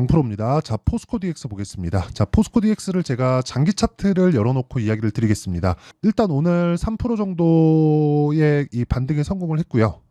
강프로입니다. 자, 포스코 DX 보겠습니다. 자, 포스코 DX를 제가 장기 차트를 열어놓고 이야기를 드리겠습니다. 일단 오늘 3% 정도의 이 반등에 성공을 했고요.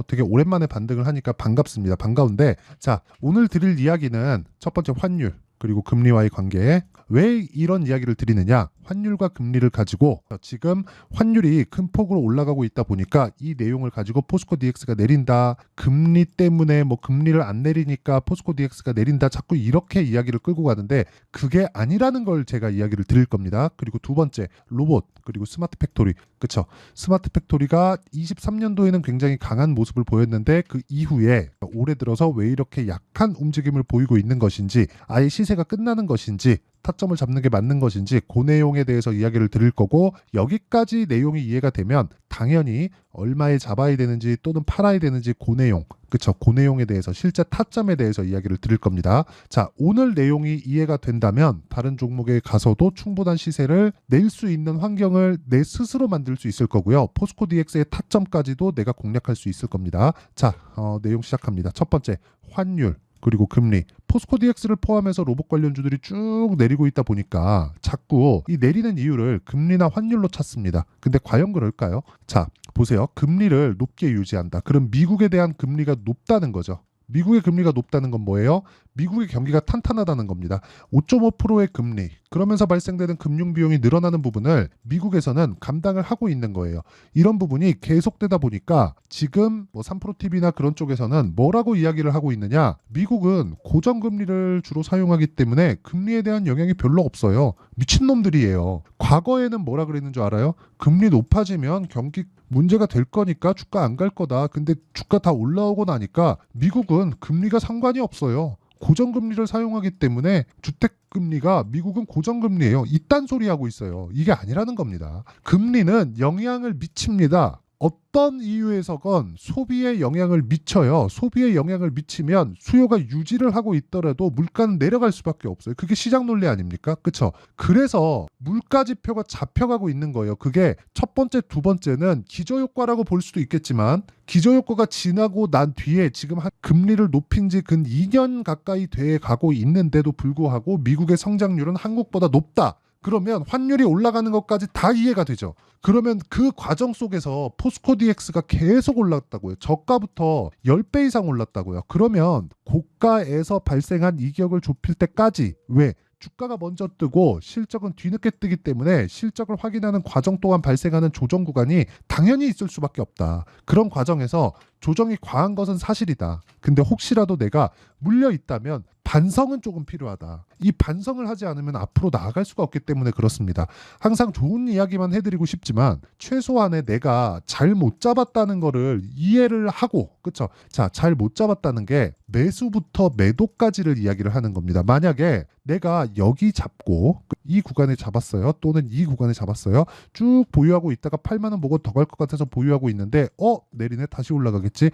되게 오랜만에 반등을 하니까 반갑습니다. 반가운데, 자, 오늘 드릴 이야기는 첫 번째 환율, 그리고 금리와의 관계. 왜 이런 이야기를 드리느냐? 환율과 금리를 가지고 지금 환율이 큰 폭으로 올라가고 있다 보니까 이 내용을 가지고 포스코 DX가 내린다. 금리 때문에 뭐 금리를 안 내리니까 포스코 DX가 내린다. 자꾸 이렇게 이야기를 끌고 가는데 그게 아니라는 걸 제가 이야기를 드릴 겁니다. 그리고 두 번째, 로봇, 그리고 스마트 팩토리. 그쵸? 스마트 팩토리가 23년도에는 굉장히 강한 모습을 보였는데 그 이후에 올해 들어서 왜 이렇게 약한 움직임을 보이고 있는 것인지, 아예 시세가 끝나는 것인지, 타점을 잡는 게 맞는 것인지 그 내용에 대해서 이야기를 드릴 거고, 여기까지 내용이 이해가 되면 당연히 얼마에 잡아야 되는지 또는 팔아야 되는지 그 내용, 그쵸? 그 내용에 대해서 실제 타점에 대해서 이야기를 드릴 겁니다. 자, 오늘 내용이 이해가 된다면 다른 종목에 가서도 충분한 시세를 낼 수 있는 환경을 내 스스로 만들 수 있을 거고요. 포스코 DX의 타점까지도 내가 공략할 수 있을 겁니다. 자, 내용 시작합니다. 첫 번째, 환율, 그리고 금리. 포스코 DX를 포함해서 로봇 관련주들이 쭉 내리고 있다 보니까 자꾸 이 내리는 이유를 금리나 환율로 찾습니다. 근데 과연 그럴까요? 자, 보세요. 금리를 높게 유지한다. 그럼 미국에 대한 금리가 높다는 거죠. 미국의 금리가 높다는 건 뭐예요? 미국의 경기가 탄탄하다는 겁니다. 5.5%의 금리, 그러면서 발생되는 금융 비용이 늘어나는 부분을 미국에서는 감당을 하고 있는 거예요. 이런 부분이 계속되다 보니까 지금 뭐 3프로TV나 그런 쪽에서는 뭐라고 이야기를 하고 있느냐? 미국은 고정금리를 주로 사용하기 때문에 금리에 대한 영향이 별로 없어요. 미친놈들이에요. 과거에는 뭐라 그랬는 줄 알아요? 금리 높아지면 경기 문제가 될 거니까 주가 안 갈 거다. 근데 주가 다 올라오고 나니까 미국은 금리가 상관이 없어요. 고정금리를 사용하기 때문에 주택금리가 미국은 고정금리예요. 이딴 소리 하고 있어요. 이게 아니라는 겁니다. 금리는 영향을 미칩니다. 어떤 이유에서건 소비에 영향을 미쳐요. 소비에 영향을 미치면 수요가 유지를 하고 있더라도 물가는 내려갈 수밖에 없어요. 그게 시장 논리 아닙니까? 그쵸? 그래서 물가 지표가 잡혀가고 있는 거예요. 그게 첫 번째, 두 번째는 기저효과라고 볼 수도 있겠지만, 기저효과가 지나고 난 뒤에 지금 금리를 높인 지 근 2년 가까이 돼 가고 있는데도 불구하고 미국의 성장률은 한국보다 높다. 그러면 환율이 올라가는 것까지 다 이해가 되죠. 그러면 그 과정 속에서 포스코 DX가 계속 올랐다고요. 저가부터 10배 이상 올랐다고요. 그러면 고가에서 발생한 이격을 좁힐 때까지, 왜? 주가가 먼저 뜨고 실적은 뒤늦게 뜨기 때문에 실적을 확인하는 과정 동안 발생하는 조정 구간이 당연히 있을 수밖에 없다. 그런 과정에서 조정이 과한 것은 사실이다. 근데 혹시라도 내가 물려 있다면 반성은 조금 필요하다. 이 반성을 하지 않으면 앞으로 나아갈 수가 없기 때문에 그렇습니다. 항상 좋은 이야기만 해드리고 싶지만 최소한의 내가 잘 못 잡았다는 거를 이해를 하고, 그쵸? 자, 잘 못 잡았다는 게 매수부터 매도까지를 이야기를 하는 겁니다. 만약에 내가 여기 잡고 이 구간에 잡았어요. 또는 이 구간에 잡았어요. 쭉 보유하고 있다가 8만 원 보고 더 갈 것 같아서 보유하고 있는데 내리네, 다시 올라가겠지.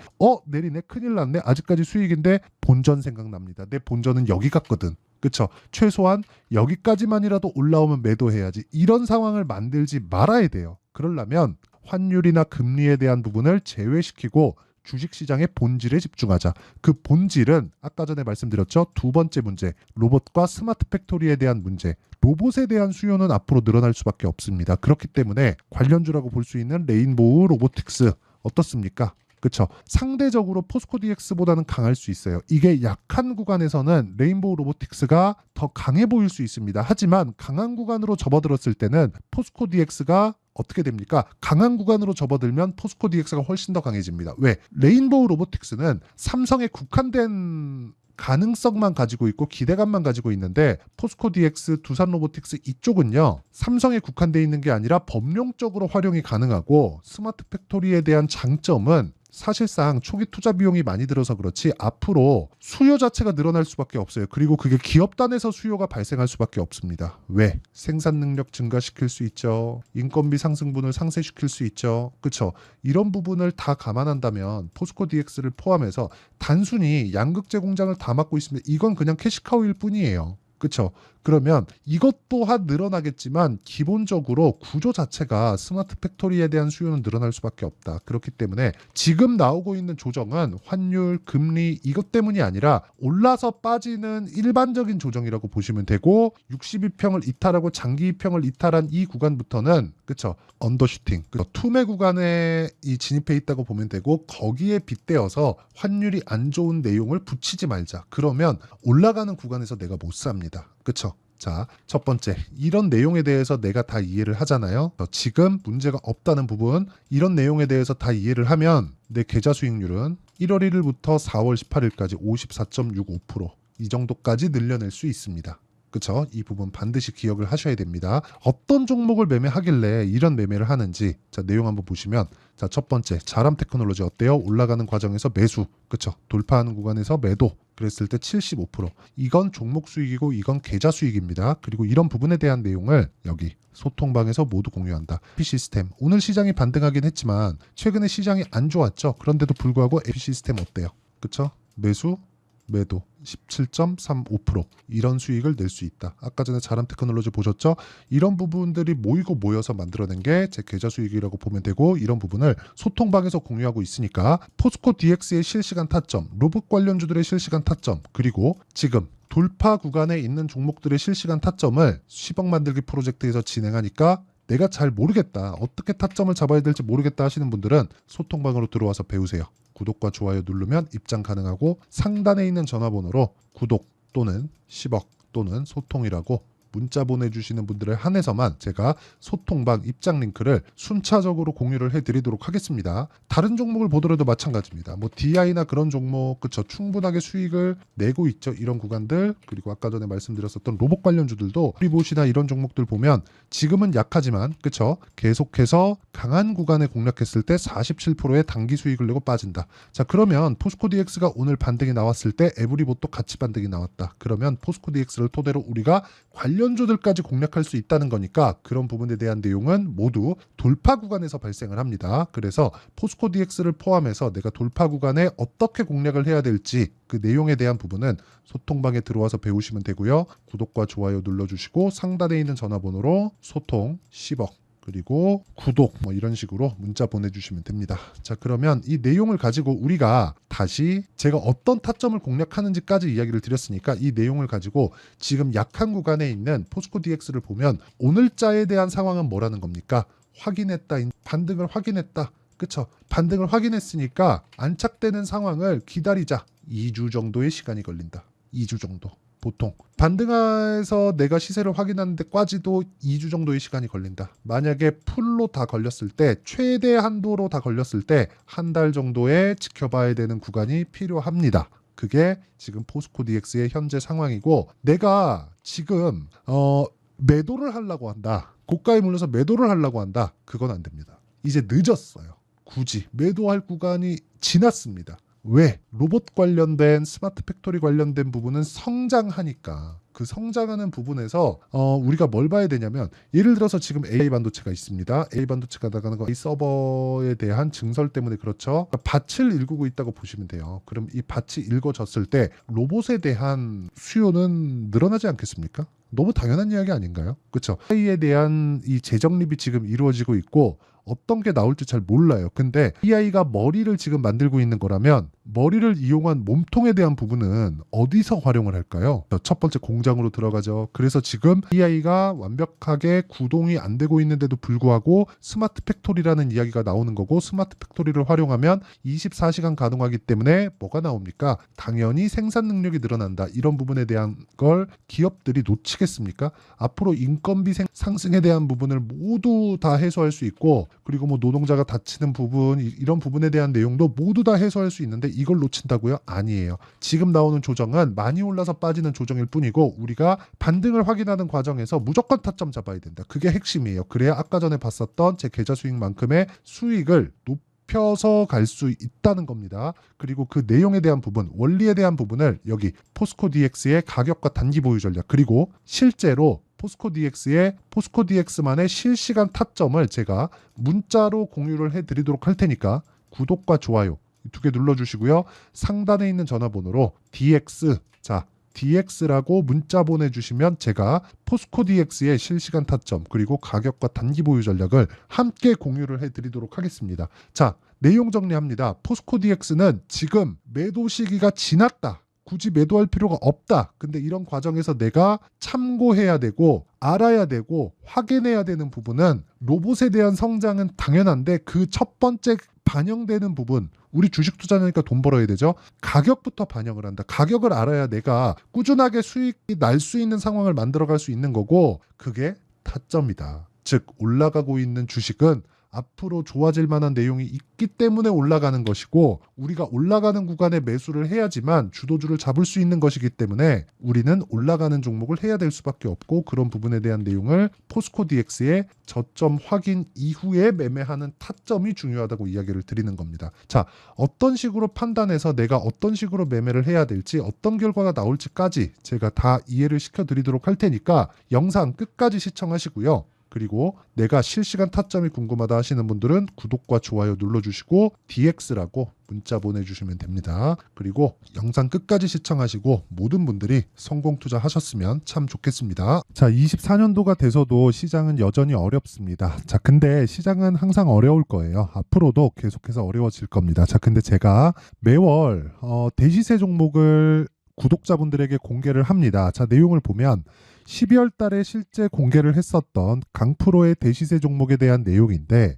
내리네, 큰일 났네. 아직까지 수익인데 본전 생각납니다. 내 본전은 여기 갔거든. 그쵸? 최소한 여기까지만이라도 올라오면 매도해야지. 이런 상황을 만들지 말아야 돼요. 그러려면 환율이나 금리에 대한 부분을 제외시키고 주식시장의 본질에 집중하자. 그 본질은 아까 전에 말씀드렸죠. 두 번째 문제, 로봇과 스마트 팩토리에 대한 문제. 로봇에 대한 수요는 앞으로 늘어날 수밖에 없습니다. 그렇기 때문에 관련주라고 볼 수 있는 레인보우 로보틱스 어떻습니까? 그쵸? 상대적으로 포스코 DX보다는 강할 수 있어요. 이게 약한 구간에서는 레인보우 로보틱스가 더 강해 보일 수 있습니다. 하지만 강한 구간으로 접어들었을 때는 포스코 DX가 어떻게 됩니까? 강한 구간으로 접어들면 포스코 DX가 훨씬 더 강해집니다. 왜? 레인보우 로보틱스는 삼성에 국한된 가능성만 가지고 있고 기대감만 가지고 있는데, 포스코 DX, 두산 로보틱스 이쪽은요, 삼성에 국한되어 있는 게 아니라 법령적으로 활용이 가능하고, 스마트 팩토리에 대한 장점은 사실상 초기 투자 비용이 많이 들어서 그렇지 앞으로 수요 자체가 늘어날 수밖에 없어요. 그리고 그게 기업단에서 수요가 발생할 수밖에 없습니다. 왜? 생산 능력 증가시킬 수 있죠. 인건비 상승분을 상쇄시킬 수 있죠. 그렇죠? 이런 부분을 다 감안한다면 포스코 DX를 포함해서 단순히 양극재 공장을 다 맡고 있으면 이건 그냥 캐시카우일 뿐이에요. 그쵸? 그러면 이것 또한 늘어나겠지만 기본적으로 구조 자체가 스마트 팩토리에 대한 수요는 늘어날 수밖에 없다. 그렇기 때문에 지금 나오고 있는 조정은 환율, 금리 이것 때문이 아니라 올라서 빠지는 일반적인 조정이라고 보시면 되고 62평을 이탈하고 장기 2평을 이탈한 이 구간부터는 그쵸? 언더슈팅, 투매 구간에 진입해 있다고 보면 되고 거기에 빗대어서 환율이 안 좋은 내용을 붙이지 말자. 그러면 올라가는 구간에서 내가 못 삽니다. 그쵸? 자, 첫 번째, 이런 내용에 대해서 내가 다 이해를 하잖아요. 지금 문제가 없다는 부분, 이런 내용에 대해서 다 이해를 하면 내 계좌 수익률은 1월 1일부터 4월 18일까지 54.65%이 정도까지 늘려낼 수 있습니다. 그쵸? 이 부분 반드시 기억을 하셔야 됩니다. 어떤 종목을 매매하길래 이런 매매를 하는지 자 내용 한번 보시면 자 첫 번째 자람 테크놀로지 어때요? 올라가는 과정에서 매수 그쵸? 돌파하는 구간에서 매도 그랬을 때 75% 이건 종목 수익이고 이건 계좌 수익입니다. 그리고 이런 부분에 대한 내용을 여기 소통방에서 모두 공유한다. 에피시스템 오늘 시장이 반등하긴 했지만 최근에 시장이 안 좋았죠. 그런데도 불구하고 에피시스템 어때요? 그쵸? 매수 매도 17.35% 이런 수익을 낼 수 있다. 아까 전에 자람 테크놀로지 보셨죠? 이런 부분들이 모이고 모여서 만들어낸 게 제 계좌 수익이라고 보면 되고 이런 부분을 소통방에서 공유하고 있으니까 포스코 DX의 실시간 타점, 로봇 관련주들의 실시간 타점 그리고 지금 돌파 구간에 있는 종목들의 실시간 타점을 10억 만들기 프로젝트에서 진행하니까 내가 잘 모르겠다. 어떻게 타점을 잡아야 될지 모르겠다 하시는 분들은 소통방으로 들어와서 배우세요. 구독과 좋아요 누르면 입장 가능하고 상단에 있는 전화번호로 구독 또는 10억 또는 소통이라고 문자 보내주시는 분들에 한해서만 제가 소통방 입장 링크를 순차적으로 공유를 해드리도록 하겠습니다. 다른 종목을 보더라도 마찬가지입니다. 뭐 DI나 그런 종목 그쵸 충분하게 수익을 내고 있죠. 이런 구간들 그리고 아까 전에 말씀드렸었던 로봇 관련주들도 프리봇이나 이런 종목들 보면 지금은 약하지만 그쵸 계속해서 강한 구간에 공략했을 때 47%의 단기 수익을 내고 빠진다. 자 그러면 포스코 DX가 오늘 반등이 나왔을 때 에브리봇도 같이 반등이 나왔다. 그러면 포스코 DX를 토대로 우리가 관련주들까지 공략할 수 있다는 거니까 그런 부분에 대한 내용은 모두 돌파 구간에서 발생을 합니다. 그래서 포스코 DX를 포함해서 내가 돌파 구간에 어떻게 공략을 해야 될지 그 내용에 대한 부분은 소통방에 들어와서 배우시면 되고요. 구독과 좋아요 눌러주시고 상단에 있는 전화번호로 소통 10억 그리고 구독 뭐 이런 식으로 문자 보내주시면 됩니다. 자 그러면 이 내용을 가지고 우리가 다시 제가 어떤 타점을 공략하는지까지 이야기를 드렸으니까 이 내용을 가지고 지금 약한 구간에 있는 포스코 DX를 보면 오늘자에 대한 상황은 뭐라는 겁니까? 확인했다. 반등을 확인했다. 그쵸? 반등을 확인했으니까 안착되는 상황을 기다리자. 2주 정도의 시간이 걸린다. 2주 정도. 보통 반등해서 내가 시세를 확인하는데까지도 2주 정도의 시간이 걸린다. 만약에 풀로 다 걸렸을 때 최대 한도로 다 걸렸을 때 한 달 정도의 지켜봐야 되는 구간이 필요합니다. 그게 지금 포스코 DX의 현재 상황이고 내가 지금 매도를 하려고 한다. 고가에 물려서 매도를 하려고 한다. 그건 안 됩니다. 이제 늦었어요. 굳이 매도할 구간이 지났습니다. 왜? 로봇 관련된 스마트 팩토리 관련된 부분은 성장하니까 그 성장하는 부분에서 우리가 뭘 봐야 되냐면 예를 들어서 지금 AI 반도체가 있습니다. AI 반도체가 나가는 거 이 서버에 대한 증설 때문에 그렇죠. 그러니까 밭을 일구고 있다고 보시면 돼요. 그럼 이 밭이 일궈졌을 때 로봇에 대한 수요는 늘어나지 않겠습니까? 너무 당연한 이야기 아닌가요? 그렇죠. AI에 대한 이 재정립이 지금 이루어지고 있고 어떤 게 나올지 잘 몰라요. 근데 AI가 머리를 지금 만들고 있는 거라면 머리를 이용한 몸통에 대한 부분은 어디서 활용을 할까요? 첫 번째 공장으로 들어가죠. 그래서 지금 AI가 완벽하게 구동이 안 되고 있는데도 불구하고 스마트 팩토리라는 이야기가 나오는 거고 스마트 팩토리를 활용하면 24시간 가동하기 때문에 뭐가 나옵니까? 당연히 생산 능력이 늘어난다. 이런 부분에 대한 걸 기업들이 놓치겠습니까? 앞으로 인건비 상승에 대한 부분을 모두 다 해소할 수 있고 그리고 뭐 노동자가 다치는 부분 이런 부분에 대한 내용도 모두 다 해소할 수 있는데 이걸 놓친다고요? 아니에요. 지금 나오는 조정은 많이 올라서 빠지는 조정일 뿐이고 우리가 반등을 확인하는 과정에서 무조건 타점 잡아야 된다. 그게 핵심이에요. 그래야 아까 전에 봤었던 제 계좌 수익만큼의 수익을 높여서 갈 수 있다는 겁니다. 그리고 그 내용에 대한 부분, 원리에 대한 부분을 여기 포스코 DX의 가격과 단기 보유 전략 그리고 실제로 포스코 DX만의 실시간 타점을 제가 문자로 공유를 해드리도록 할 테니까 구독과 좋아요 두 개 눌러주시고요. 상단에 있는 전화번호로 DX 자 DX라고 문자 보내주시면 제가 포스코 DX의 실시간 타점 그리고 가격과 단기 보유 전략을 함께 공유를 해드리도록 하겠습니다. 자, 내용 정리합니다. 포스코 DX는 지금 매도 시기가 지났다. 굳이 매도할 필요가 없다. 근데 이런 과정에서 내가 참고해야 되고 알아야 되고 확인해야 되는 부분은 로봇에 대한 성장은 당연한데 그 첫 번째 반영되는 부분, 우리 주식 투자하니까 돈 벌어야 되죠. 가격부터 반영을 한다. 가격을 알아야 내가 꾸준하게 수익이 날 수 있는 상황을 만들어갈 수 있는 거고, 그게 타점이다. 즉 올라가고 있는 주식은 앞으로 좋아질 만한 내용이 있기 때문에 올라가는 것이고, 우리가 올라가는 구간에 매수를 해야지만 주도주를 잡을 수 있는 것이기 때문에 우리는 올라가는 종목을 해야 될 수밖에 없고, 그런 부분에 대한 내용을 포스코 DX의 저점 확인 이후에 매매하는 타점이 중요하다고 이야기를 드리는 겁니다. 자, 어떤 식으로 판단해서 내가 어떤 식으로 매매를 해야 될지, 어떤 결과가 나올지까지 제가 다 이해를 시켜드리도록 할 테니까 영상 끝까지 시청하시고요. 그리고 내가 실시간 타점이 궁금하다 하시는 분들은 구독과 좋아요 눌러주시고 DX라고 문자 보내주시면 됩니다. 그리고 영상 끝까지 시청하시고 모든 분들이 성공 투자하셨으면 참 좋겠습니다. 자, 24년도가 돼서도 시장은 여전히 어렵습니다. 자, 근데 시장은 항상 어려울 거예요. 앞으로도 계속해서 어려워질 겁니다. 자, 근데 제가 매월 대시세 종목을 구독자분들에게 공개를 합니다. 자, 내용을 보면 12월 달에 실제 공개를 했었던 강프로의 대시세 종목에 대한 내용인데,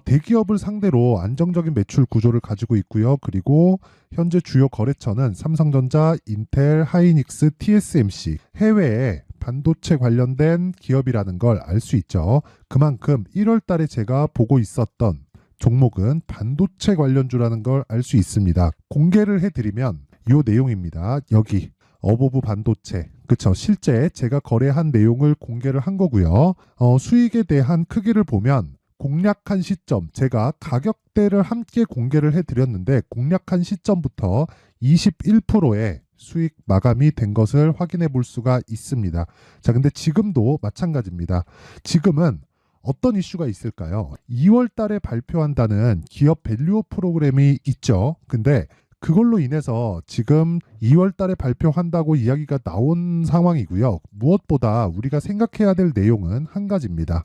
대기업을 상대로 안정적인 매출 구조를 가지고 있고요. 그리고 현재 주요 거래처는 삼성전자, 인텔, 하이닉스, TSMC, 해외에 반도체 관련된 기업이라는 걸 알 수 있죠. 그만큼 1월 달에 제가 보고 있었던 종목은 반도체 관련주라는 걸 알 수 있습니다. 공개를 해드리면 이 내용입니다. 여기 어보브 반도체, 그쵸? 실제 제가 거래한 내용을 공개를 한 거고요. 수익에 대한 크기를 보면 공략한 시점, 제가 가격대를 함께 공개를 해드렸는데 공략한 시점부터 21%의 수익 마감이 된 것을 확인해 볼 수가 있습니다. 자, 근데 지금도 마찬가지입니다. 지금은 어떤 이슈가 있을까요? 2월 달에 발표한다는 기업 밸류업 프로그램이 있죠. 근데 그걸로 인해서 지금 2월 달에 발표한다고 이야기가 나온 상황이고요. 무엇보다 우리가 생각해야 될 내용은 한 가지입니다.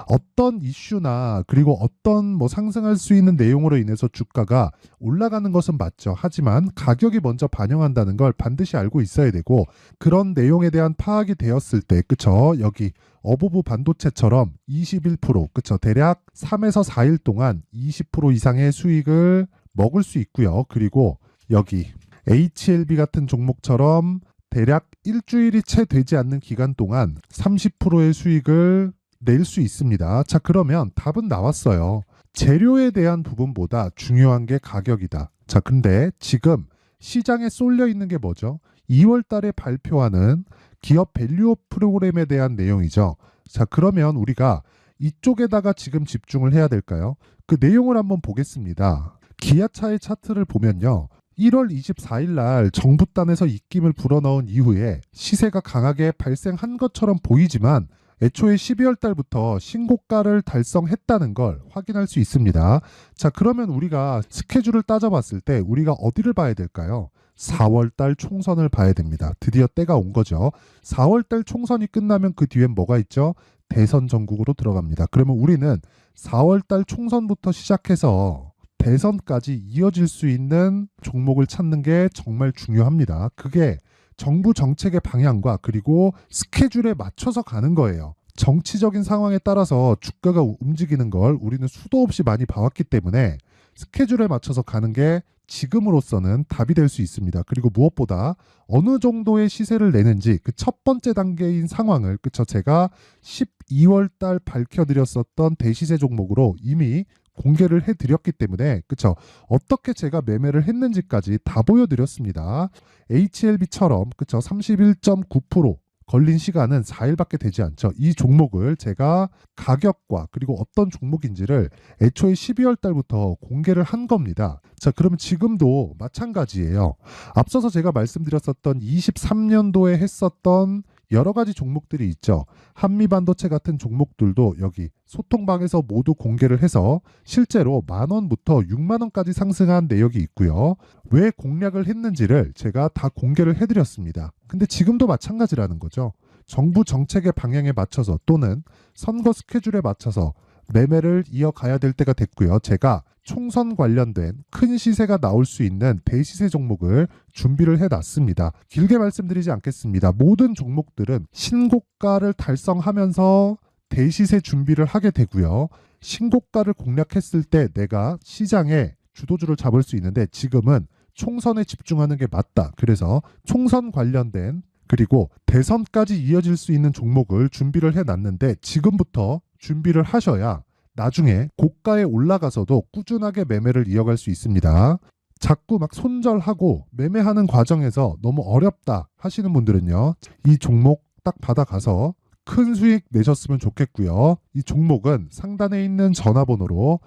어떤 이슈나 그리고 어떤 상승할 수 있는 내용으로 인해서 주가가 올라가는 것은 맞죠. 하지만 가격이 먼저 반영한다는 걸 반드시 알고 있어야 되고, 그런 내용에 대한 파악이 되었을 때, 그쵸? 여기 어보브 반도체처럼 21%, 그쵸? 대략 3에서 4일 동안 20% 이상의 수익을 먹을 수 있고요. 그리고 여기 HLB 같은 종목처럼 대략 일주일이 채 되지 않는 기간 동안 30%의 수익을 낼 수 있습니다. 자, 그러면 답은 나왔어요. 재료에 대한 부분보다 중요한 게 가격이다. 자, 근데 지금 시장에 쏠려 있는 게 뭐죠? 2월 달에 발표하는 기업 밸류업 프로그램에 대한 내용이죠. 자, 그러면 우리가 이쪽에다가 지금 집중을 해야 될까요? 그 내용을 한번 보겠습니다. 기아차의 차트를 보면요. 1월 24일 날 정부단에서 입김을 불어넣은 이후에 시세가 강하게 발생한 것처럼 보이지만 애초에 12월 달부터 신고가를 달성했다는 걸 확인할 수 있습니다. 자, 그러면 우리가 스케줄을 따져봤을 때 우리가 어디를 봐야 될까요? 4월 달 총선을 봐야 됩니다. 드디어 때가 온 거죠. 4월 달 총선이 끝나면 그 뒤엔 뭐가 있죠? 대선 전국으로 들어갑니다. 그러면 우리는 4월 달 총선부터 시작해서 대선까지 이어질 수 있는 종목을 찾는 게 정말 중요합니다. 그게 정부 정책의 방향과 그리고 스케줄에 맞춰서 가는 거예요. 정치적인 상황에 따라서 주가가 움직이는 걸 우리는 수도 없이 많이 봐왔기 때문에 스케줄에 맞춰서 가는 게 지금으로서는 답이 될 수 있습니다. 그리고 무엇보다 어느 정도의 시세를 내는지 그 첫 번째 단계인 상황을, 그쵸? 제가 12월 달 밝혀드렸었던 대시세 종목으로 이미 공개를 해드렸기 때문에, 그쵸? 어떻게 제가 매매를 했는지까지 다 보여드렸습니다. HLB처럼, 그쵸? 31.9% 걸린 시간은 4일밖에 되지 않죠. 이 종목을 제가 가격과 그리고 어떤 종목인지를 애초에 12월 달부터 공개를 한 겁니다. 자, 그러면 지금도 마찬가지예요. 앞서서 제가 말씀드렸었던 23년도에 했었던 여러 가지 종목들이 있죠. 한미반도체 같은 종목들도 여기 소통방에서 모두 공개를 해서 실제로 10,000원부터 60,000원까지 상승한 내역이 있고요. 왜 공략을 했는지를 제가 다 공개를 해드렸습니다. 근데 지금도 마찬가지라는 거죠. 정부 정책의 방향에 맞춰서 또는 선거 스케줄에 맞춰서 매매를 이어가야 될 때가 됐고요. 제가 총선 관련된 큰 시세가 나올 수 있는 대시세 종목을 준비를 해놨습니다. 길게 말씀드리지 않겠습니다. 모든 종목들은 신고가를 달성하면서 대시세 준비를 하게 되고요. 신고가를 공략했을 때 내가 시장에 주도주를 잡을 수 있는데 지금은 총선에 집중하는 게 맞다. 그래서 총선 관련된 그리고 대선까지 이어질 수 있는 종목을 준비를 해놨는데 지금부터 준비를 하셔야 나중에 고가에 올라가서도 꾸준하게 매매를 이어갈 수 있습니다. 자꾸 막 손절하고 매매하는 과정에서 너무 어렵다 하시는 분들은요. 이 종목 딱 받아가서 큰 수익 내셨으면 좋겠고요. 이 종목은 상단에 있는 전화번호로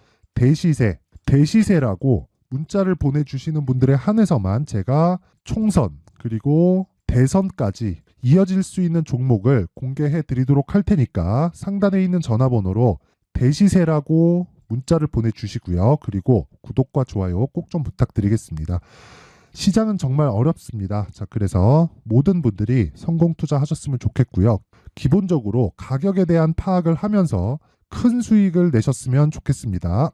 대시세라고 문자를 보내주시는 분들에 한해서만 제가 총선 그리고 대선까지 이어질 수 있는 종목을 공개해 드리도록 할 테니까 상단에 있는 전화번호로 대시세라고 문자를 보내주시고요. 그리고 구독과 좋아요 꼭 좀 부탁드리겠습니다. 시장은 정말 어렵습니다. 자, 그래서 모든 분들이 성공 투자하셨으면 좋겠고요. 기본적으로 가격에 대한 파악을 하면서 큰 수익을 내셨으면 좋겠습니다.